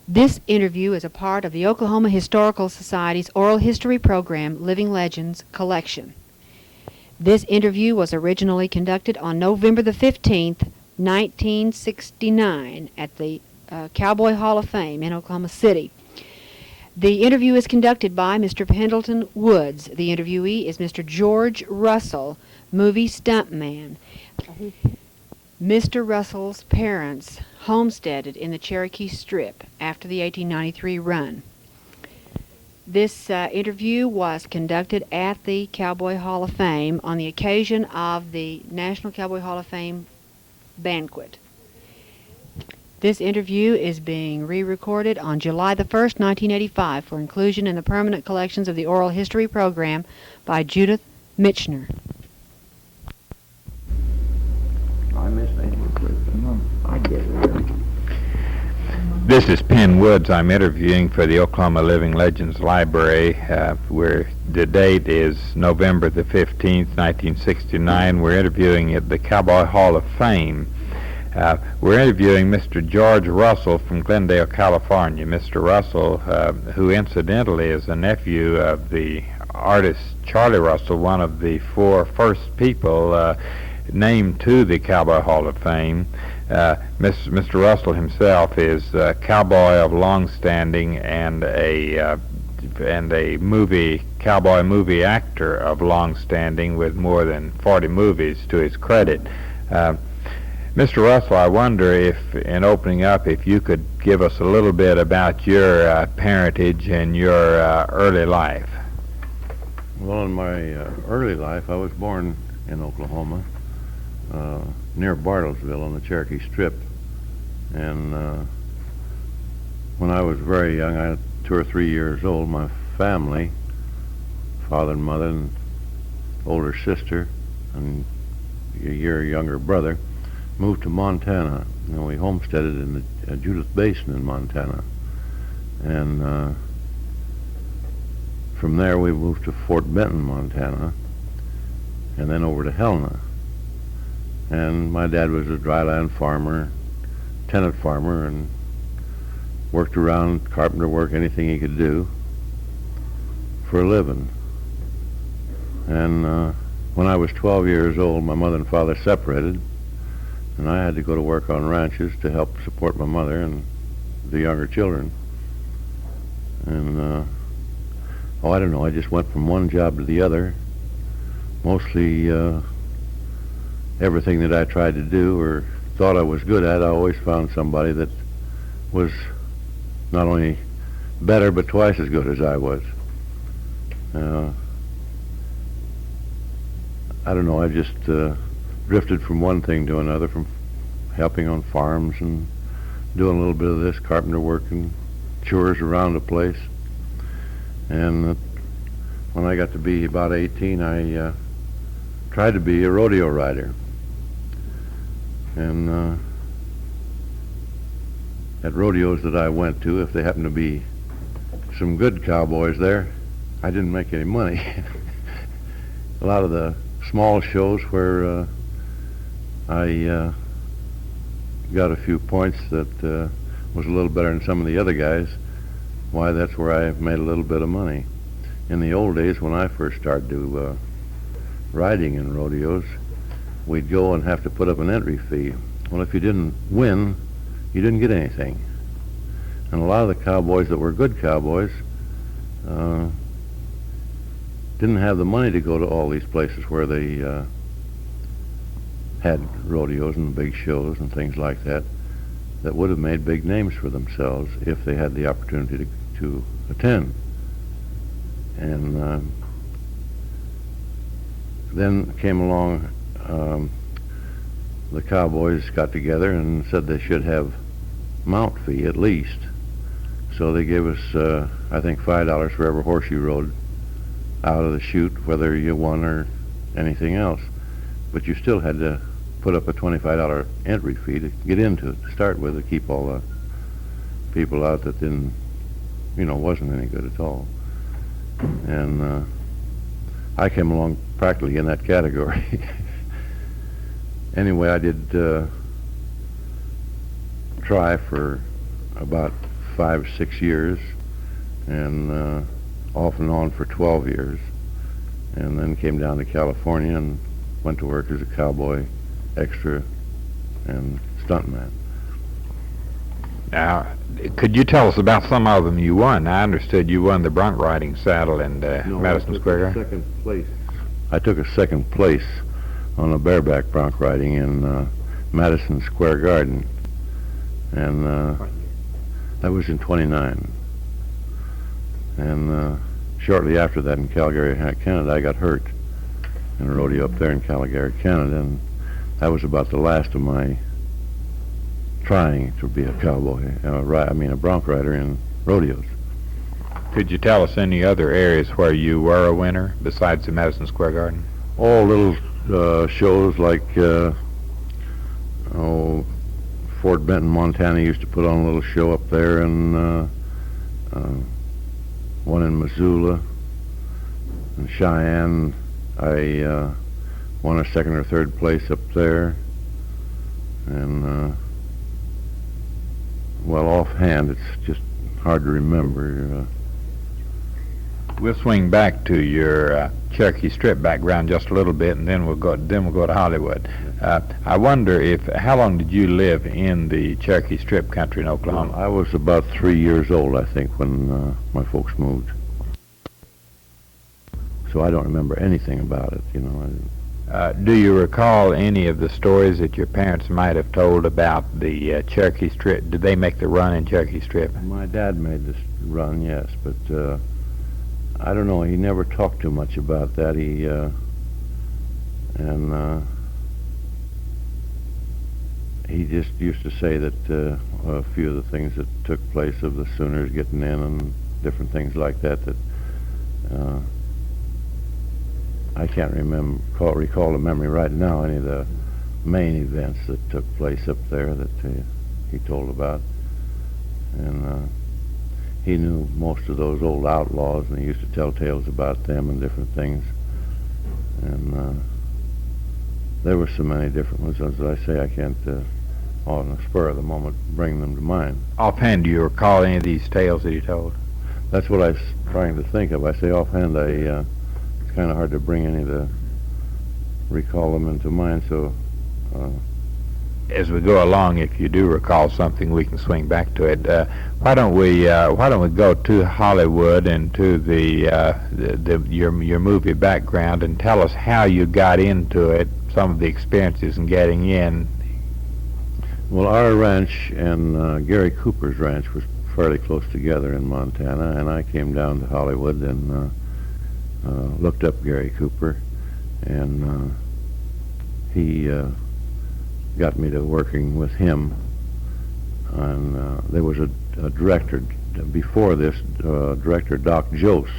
This interview is a part of the Oklahoma Historical Society's Oral History Program Living Legends collection. This interview was originally conducted on November the 15th, 1969 at the Cowboy Hall of Fame in Oklahoma City. The interview is conducted by Mr. Pendleton Woods. The interviewee is Mr. George Russell, movie stuntman. Mr. Russell's parents homesteaded in the Cherokee Strip after the 1893 run. This interview was conducted at the Cowboy Hall of Fame on the occasion of the National Cowboy Hall of Fame banquet. This interview is being re-recorded on July the 1st, 1985 for inclusion in the permanent collections of the Oral History Program by Judith Michener. I missed anything. I get it. This is Penn Woods. I'm interviewing for the Oklahoma Living Legends Library, where the date is November the 15th, 1969. We're interviewing at the Cowboy Hall of Fame. We're interviewing Mr. George Russell from Glendale, California. Mr. Russell, who incidentally is a nephew of the artist Charlie Russell, one of the four first people named to the Cowboy Hall of Fame. Mr. Russell himself is a cowboy of long standing and a cowboy movie actor of long standing with more than 40 movies to his credit. Mr. Russell, I wonder if, in opening up, if you could give us a little bit about your parentage and your early life. Well, in my early life, I was born in Oklahoma, near Bartlesville on the Cherokee Strip. And when I was very young, I was 2 or 3 years old, my family, father and mother and older sister and a year younger brother, moved to Montana, and we homesteaded in the Judith Basin in Montana. And from there we moved to Fort Benton, Montana, and then over to Helena. And my dad was a dryland farmer, tenant farmer, and worked around carpenter work, anything he could do for a living. And when I was 12 years old, my mother and father separated, and I had to go to work on ranches to help support my mother and the younger children. And, I don't know, I just went from one job to the other. Mostly everything that I tried to do or thought I was good at, I always found somebody that was not only better, but twice as good as I was. I don't know, I just drifted from one thing to another, from helping on farms and doing a little bit of this carpenter work and chores around the place. And when I got to be about 18, I tried to be a rodeo rider. And at rodeos that I went to, if they happened to be some good cowboys there, I didn't make any money. A lot of the small shows where I got a few points that was a little better than some of the other guys, why, that's where I made a little bit of money. In the old days, when I first started to riding in rodeos, we'd go and have to put up an entry fee. Well, if you didn't win, you didn't get anything. And a lot of the cowboys that were good cowboys didn't have the money to go to all these places where they had rodeos and big shows and things like that would have made big names for themselves if they had the opportunity to attend. And then came along, the cowboys got together and said they should have mount fee at least. So they gave us, I think, $5 for every horse you rode out of the chute, whether you won or anything else. But you still had to put up a $25 entry fee to get into it to start with, to keep all the people out that didn't, wasn't any good at all. And I came along practically in that category. Anyway, I did try for about 5, 6 years, and off and on for 12 years, and then came down to California and went to work as a cowboy extra and stuntman. Now, could you tell us about some of them you won? I understood you won the bronc riding saddle in Madison Square Garden. Second place. I took a second place on a bareback bronc riding in Madison Square Garden, and that was in '29. And shortly after that, in Calgary, Canada, I got hurt in a rodeo up there in Calgary, Canada, and that was about the last of my trying to be a cowboy, a bronc rider in rodeos. Could you tell us any other areas where you were a winner besides the Madison Square Garden? All little shows like Fort Benton, Montana used to put on a little show up there, and one in Missoula and Cheyenne. I won a second or third place up there, and well, offhand, it's just hard to remember. We'll swing back to your Cherokee Strip background just a little bit, and then we'll go to Hollywood. I wonder how long did you live in the Cherokee Strip country in Oklahoma? Well, I was about 3 years old, I think, when my folks moved. So I don't remember anything about it, you know. Do you recall any of the stories that your parents might have told about the Cherokee Strip? Did they make the run in Cherokee Strip? My dad made this run, yes, but I don't know. He never talked too much about that. He just used to say that a few of the things that took place of the Sooners getting in and different things like that, I can't recall the memory right now, any of the main events that took place up there that he told about. And he knew most of those old outlaws, and he used to tell tales about them and different things. And there were so many different ones. As I say, I can't, on the spur of the moment, bring them to mind. Offhand, do you recall any of these tales that he told? That's what I was trying to think of. I say offhand, it's kind of hard to bring any of the, recall them into mind, so... As we go along, if you do recall something, we can swing back to it. Why don't we go to Hollywood and to your movie background and tell us how you got into it, some of the experiences in getting in. Well, our ranch and Gary Cooper's ranch was fairly close together in Montana, and I came down to Hollywood and looked up Gary Cooper, and he got me to working with him. And there was a director before this, director Doc Jose,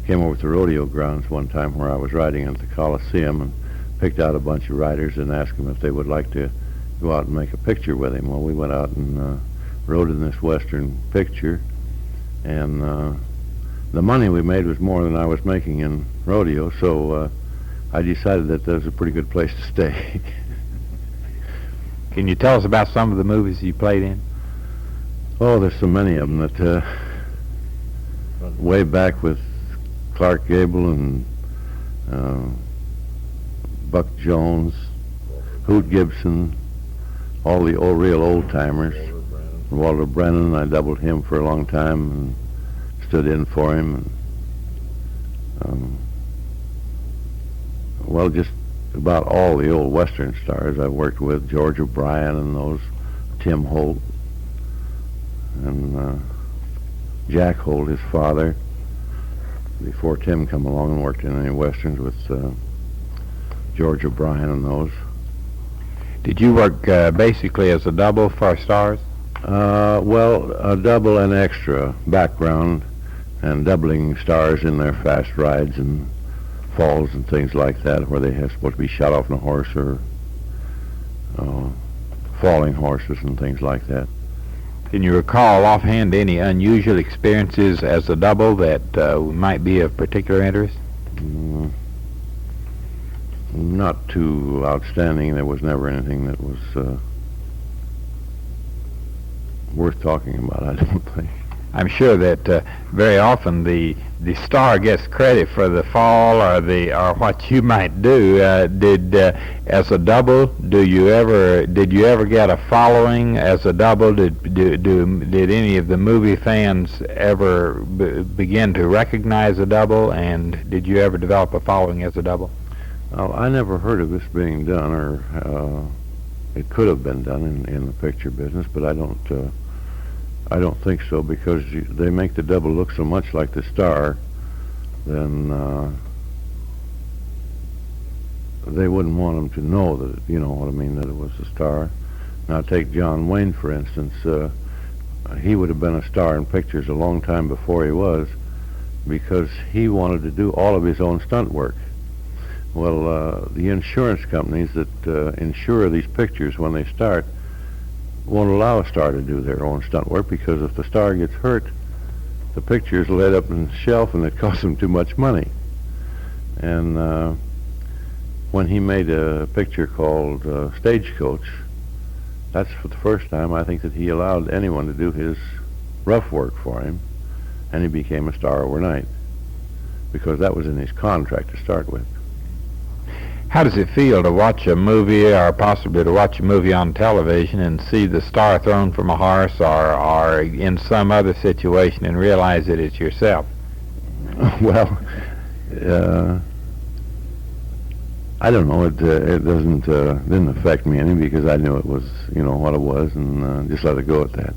came over to the rodeo grounds one time where I was riding at the Coliseum and picked out a bunch of riders and asked them if they would like to go out and make a picture with him. Well, we went out and rode in this Western picture, and the money we made was more than I was making in rodeo, so I decided that that was a pretty good place to stay. Can you tell us about some of the movies you played in? Oh, there's so many of them that way back with Clark Gable and Buck Jones, Hoot Gibson, all the real old-timers. Walter Brennan, I doubled him for a long time and stood in for him. And, well, just about all the old Western stars I've worked with, George O'Brien and those, Tim Holt, and Jack Holt, his father, before Tim come along and worked in any Westerns with George O'Brien and those. Did you work basically as a double for stars? Well, a double and extra background, and doubling stars in their fast rides and falls and things like that, where they have supposed to be shot off on a horse or falling horses and things like that. Can you recall offhand any unusual experiences as a double that might be of particular interest? Not too outstanding. There was never anything that was worth talking about, I don't think. I'm sure that very often the star gets credit for the fall or what you might do. As a double, did you ever get a following as a double? Did any of the movie fans ever begin to recognize a double, and did you ever develop a following as a double? I never heard of this being done, or it could have been done in the picture business, but I don't think so, because they make the double look so much like the star, then they wouldn't want them to know that, you know what I mean, that it was the star. Now take John Wayne, for instance. He would have been a star in pictures a long time before he was, because he wanted to do all of his own stunt work. Well, the insurance companies that insure these pictures when they start won't allow a star to do their own stunt work, because if the star gets hurt, the picture's laid up on the shelf and it costs them too much money. And when he made a picture called Stagecoach, that's for the first time I think that he allowed anyone to do his rough work for him, and he became a star overnight, because that was in his contract to start with. How does it feel to watch a movie, or possibly to watch a movie on television, and see the star thrown from a horse, or in some other situation, and realize that it's yourself? Well, I don't know. It didn't affect me any, because I knew it was, you know, what it was, and just let it go at that.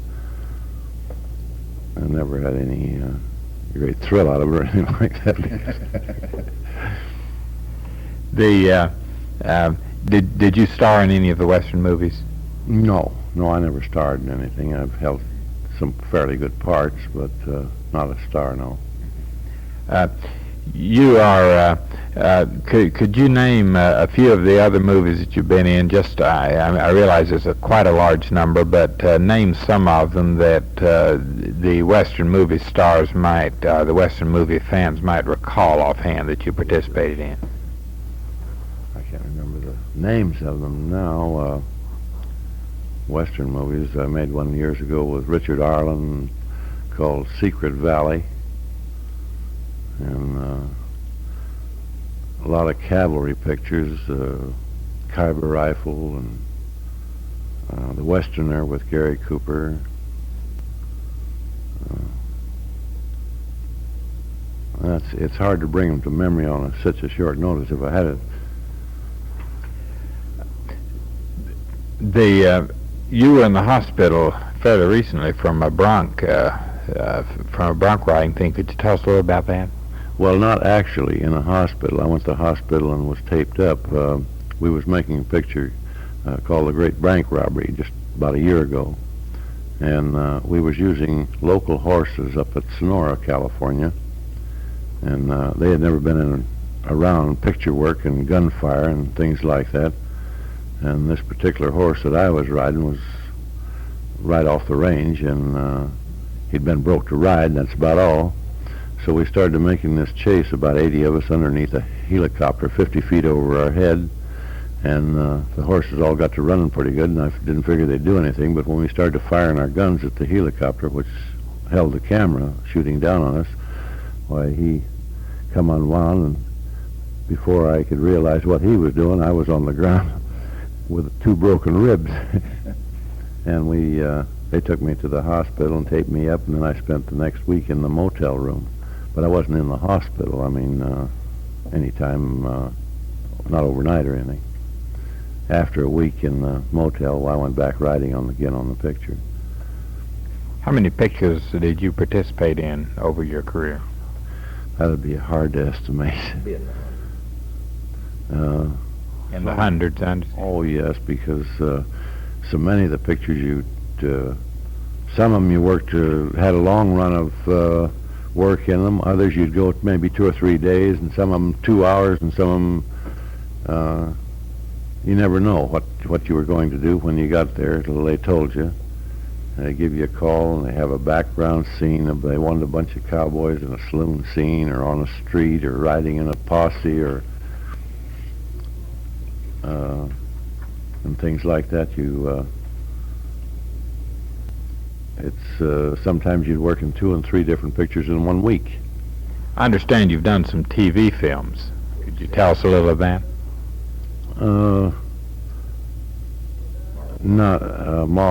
I never had any great thrill out of it or anything like that. Did you star in any of the Western movies? No, I never starred in anything. I've held some fairly good parts, but not a star, no. You are, could you name a few of the other movies that you've been in? Just, I realize it's quite a large number, but name some of them that the Western movie stars might, the Western movie fans might recall offhand that you participated in. I can't remember the names of them now. Western movies. I made one years ago with Richard Arlen called Secret Valley, and a lot of cavalry pictures, Khyber Rifle, and The Westerner with Gary Cooper. It's hard to bring them to memory on such a short notice. If I had it. You were in the hospital fairly recently from a bronch riding thing. Could you tell us a little about that? Well, not actually in a hospital. I went to the hospital and was taped up. We was making a picture called The Great Bank Robbery just about a year ago, and we was using local horses up at Sonora, California, and they had never been around picture work and gunfire and things like that. And this particular horse that I was riding was right off the range, and he'd been broke to ride, and that's about all. So we started making this chase, about 80 of us underneath a helicopter 50 feet over our head, and the horses all got to running pretty good, and I didn't figure they'd do anything, but when we started firing our guns at the helicopter, which held the camera shooting down on us, why, he come unwound, and before I could realize what he was doing, I was on the ground with 2 broken ribs. And they took me to the hospital and taped me up, and then I spent the next week in the motel room. But I wasn't in the hospital. I mean, anytime, not overnight or anything. After a week in the motel, I went back riding again on the picture. How many pictures did you participate in over your career? That would be hard to estimate. In the hundreds, Oh, yes, because so many of the pictures some of them you worked, had a long run of work in them. Others you'd go maybe 2 or 3 days, and some of them 2 hours, and some of them, you never know what you were going to do when you got there till they told you. They give you a call, and they have a background scene. They wanted a bunch of cowboys in a saloon scene, or on a street, or riding in a posse, or and things like that. It's sometimes you'd work in 2 and 3 different pictures in 1 week. I understand you've done some TV films. Could you tell us a little of that?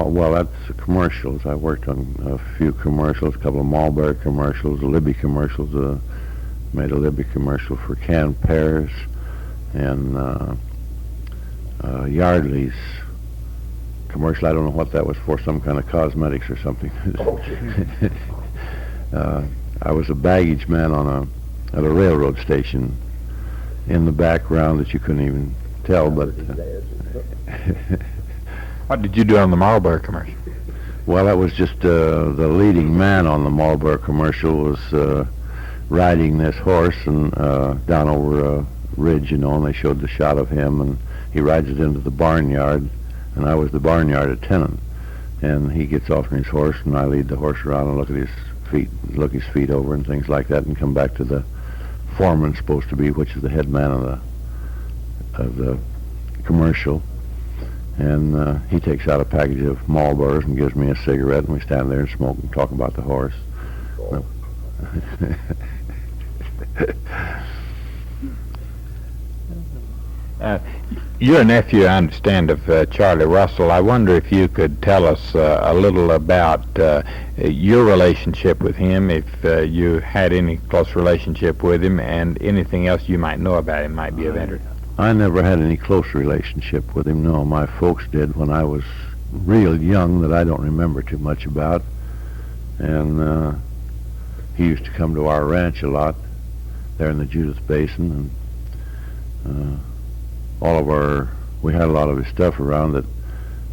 Well, that's commercials. I worked on a few commercials, a couple of Marlboro commercials, Libby commercials. Made a Libby commercial for canned pears, and Yardley's commercial. I don't know what that was for, some kind of cosmetics or something. I was a baggage man at a railroad station in the background that you couldn't even tell, but What did you do on the Marlboro commercial? well, that was just the leading man on the Marlboro commercial was riding this horse and down over a ridge, and they showed the shot of him, and he rides it into the barnyard, and I was the barnyard attendant, and he gets off on his horse, and I lead the horse around and look at his feet over and things like that, and come back to the foreman, supposed to be, which is the head man of the commercial, and he takes out a package of Marlboros and gives me a cigarette, and we stand there and smoke and talk about the horse. You're a nephew, I understand, of Charlie Russell. I wonder if you could tell us a little about your relationship with him, if you had any close relationship with him, and anything else you might know about him might be of interest. I never had any close relationship with him, no. My folks did when I was real young that I don't remember too much about. And he used to come to our ranch a lot there in the Judith Basin, and we had a lot of his stuff around that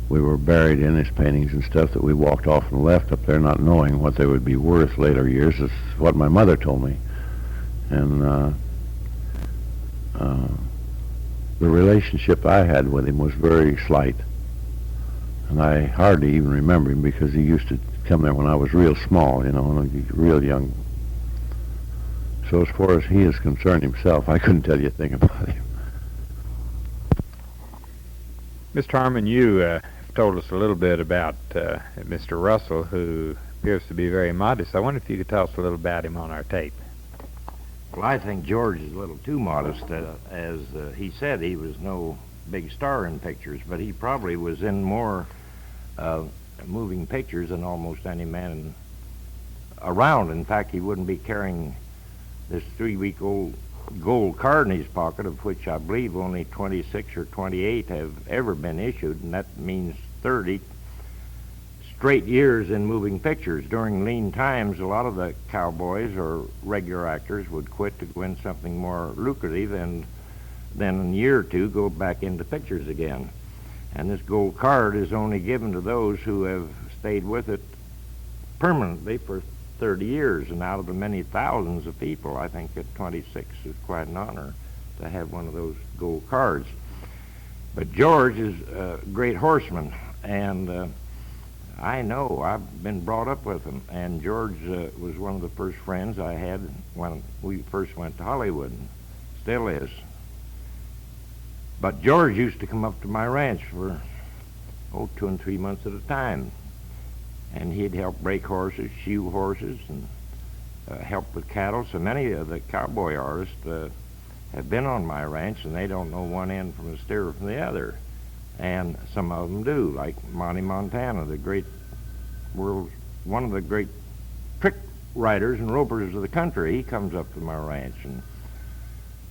we were buried in, his paintings and stuff that we walked off and left up there not knowing what they would be worth later years. That's what my mother told me. And the relationship I had with him was very slight, and I hardly even remember him because he used to come there when I was real small, and real young. So as far as he is concerned himself, I couldn't tell you a thing about him. Mr. Harmon, you have told us a little bit about Mr. Russell, who appears to be very modest. I wonder if you could tell us a little about him on our tape. Well, I think George is a little too modest. As he said, he was no big star in pictures, but he probably was in more moving pictures than almost any man around. In fact, he wouldn't be carrying this 3-week-old gold card in his pocket, of which I believe only 26 or 28 have ever been issued, and that means 30 straight years in moving pictures. During lean times, a lot of the cowboys or regular actors would quit to go in something more lucrative, and then in a year or two go back into pictures again. And this gold card is only given to those who have stayed with it permanently for 30 years, and out of the many thousands of people, I think that 26 is quite an honor to have one of those gold cards. But George is a great horseman, and I know, I've been brought up with him, and George was one of the first friends I had when we first went to Hollywood, and still is. But George used to come up to my ranch for 2 and 3 months at a time, and he'd help break horses, shoe horses, and help with cattle. So many of the cowboy artists have been on my ranch, and they don't know one end from the steer from the other. And some of them do, like Monty Montana, one of the great trick riders and ropers of the country. He comes up to my ranch, and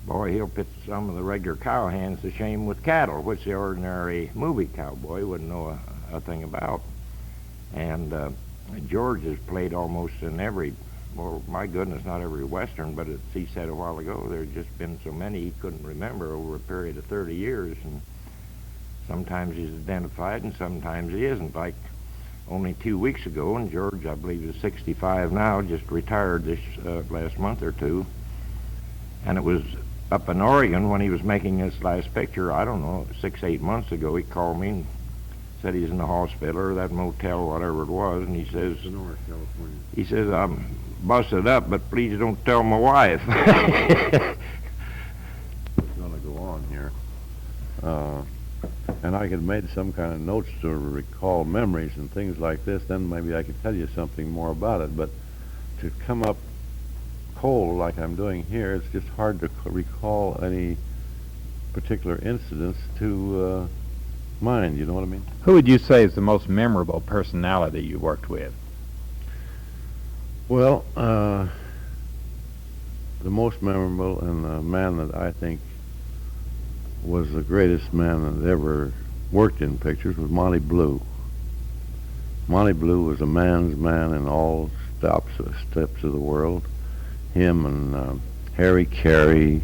boy, he'll put some of the regular cowhands to shame with cattle, which the ordinary movie cowboy wouldn't know a thing about. And George has played almost in every, well, my goodness, not every Western, but as he said a while ago, there had just been so many he couldn't remember over a period of 30 years. And sometimes he's identified and sometimes he isn't. Like only 2 weeks ago, and George, I believe, is 65 now, just retired this last month or two. And it was up in Oregon when he was making this last picture, I don't know, 6, 8 months ago. He called me and said he's in the hospital or that motel, whatever it was, and he says, North California. He says, I'm busted up, but please don't tell my wife. It's going to go on here. and I could made some kind of notes to recall memories and things like this, then maybe I could tell you something more about it. But to come up cold like I'm doing here, it's just hard to recall any particular incidents to mind, you know what I mean? Who would you say is the most memorable personality you worked with? Well, the most memorable and the man that I think was the greatest man that ever worked in pictures was Monty Blue. Monty Blue was a man's man in all steps of the world. Him and Harry Carey,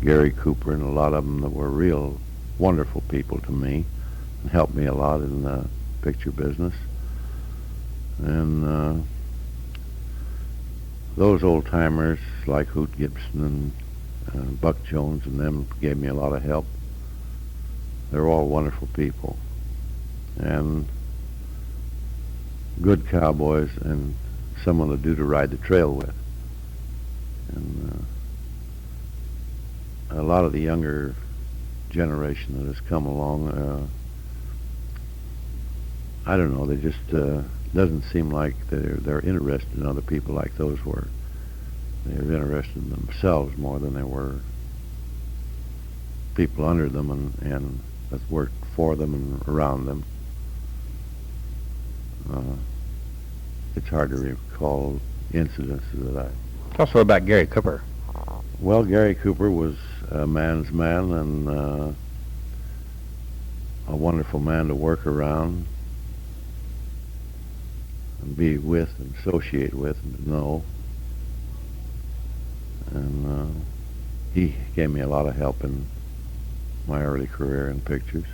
Gary Cooper, and a lot of them that were real wonderful people to me and helped me a lot in the picture business. And those old-timers like Hoot Gibson and Buck Jones and them gave me a lot of help. They're all wonderful people and good cowboys and someone to do to ride the trail with. And a lot of the younger generation that has come along, I don't know, they just doesn't seem like they're interested in other people like those were. They were interested in themselves more than they were people under them and that worked for them and around them. It's hard to recall incidents that I... Tell us about Gary Cooper. Well, Gary Cooper was a man's man and a wonderful man to work around and be with and associate with and to know. And he gave me a lot of help in my early career in pictures.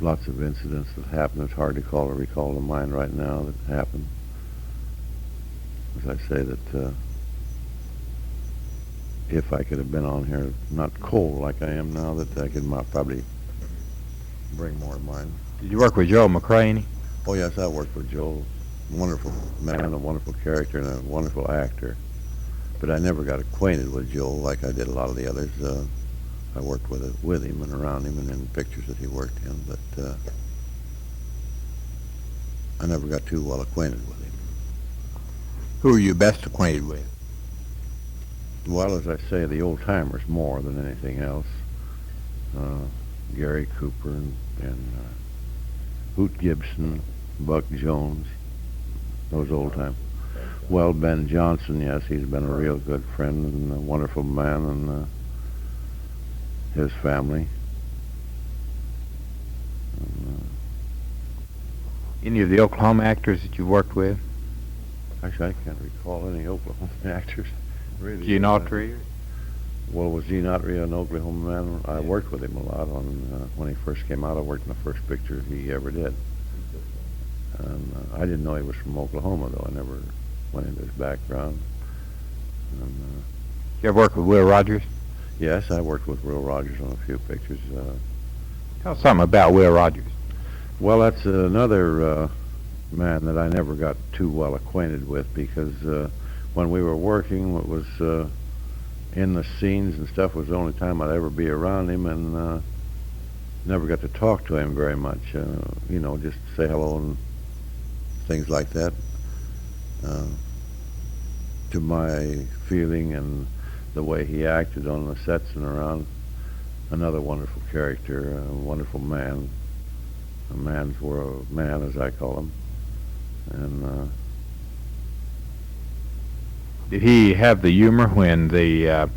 Lots of incidents that happened. It's hard to recall to mind right now that happened. As I say that if I could have been on here, not cold like I am now, that I could probably bring more to mind. Did you work with Joe McCraney? Oh yes, I worked with Joe. Wonderful man, a wonderful character, and a wonderful actor. But I never got acquainted with Joe like I did a lot of the others. I worked with him and around him and in pictures that he worked in, but I never got too well acquainted with him. Who are you best acquainted with? Well, as I say, the old-timers more than anything else. Gary Cooper and Hoot Gibson, Buck Jones, those old-timers. Well, Ben Johnson, yes, he's been a real good friend and a wonderful man, and his family. Any of the Oklahoma actors that you worked with? Actually, I can't recall any Oklahoma actors. Really. Gene Autry? Well, was Gene Autry an Oklahoma man? I worked with him a lot on when he first came out. I worked in the first picture he ever did. I didn't know he was from Oklahoma, though. I never went into his background. And, You ever work with Will Rogers? yes, I worked with Will Rogers on a few pictures. Tell us something about Will Rogers. Well, that's another man that I never got too well acquainted with because when we were working, it was in the scenes and stuff was the only time I'd ever be around him, and never got to talk to him very much. You know, just say hello and things like that. To my feeling and the way he acted on the sets and around, another wonderful character, a wonderful man, a man's world man, as I call him. And Did he have the humor when the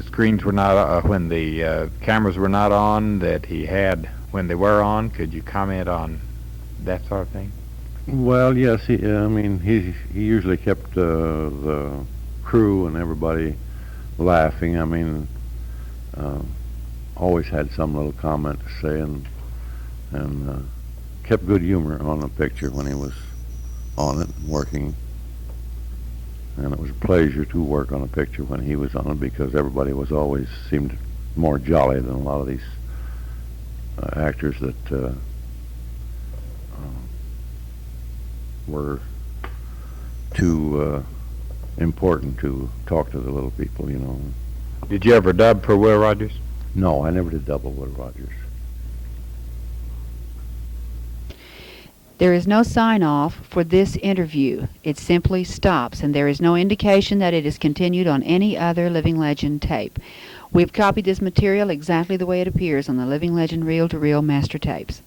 screens were not, when the cameras were not on, that he had when they were on? Could you comment on that sort of thing? well, yes, he usually kept the crew and everybody laughing. I mean, always had some little comment to say, and kept good humor on the picture when he was on it, working. And it was a pleasure to work on a picture when he was on it because everybody was always seemed more jolly than a lot of these actors that were too important to talk to the little people, you know. Did you ever dub for Will Rogers? No, I never did double with Rogers. There is no sign-off for this interview. It simply stops, and there is no indication that it is continued on any other Living Legend tape. We've copied this material exactly the way it appears on the Living Legend reel-to-reel master tapes.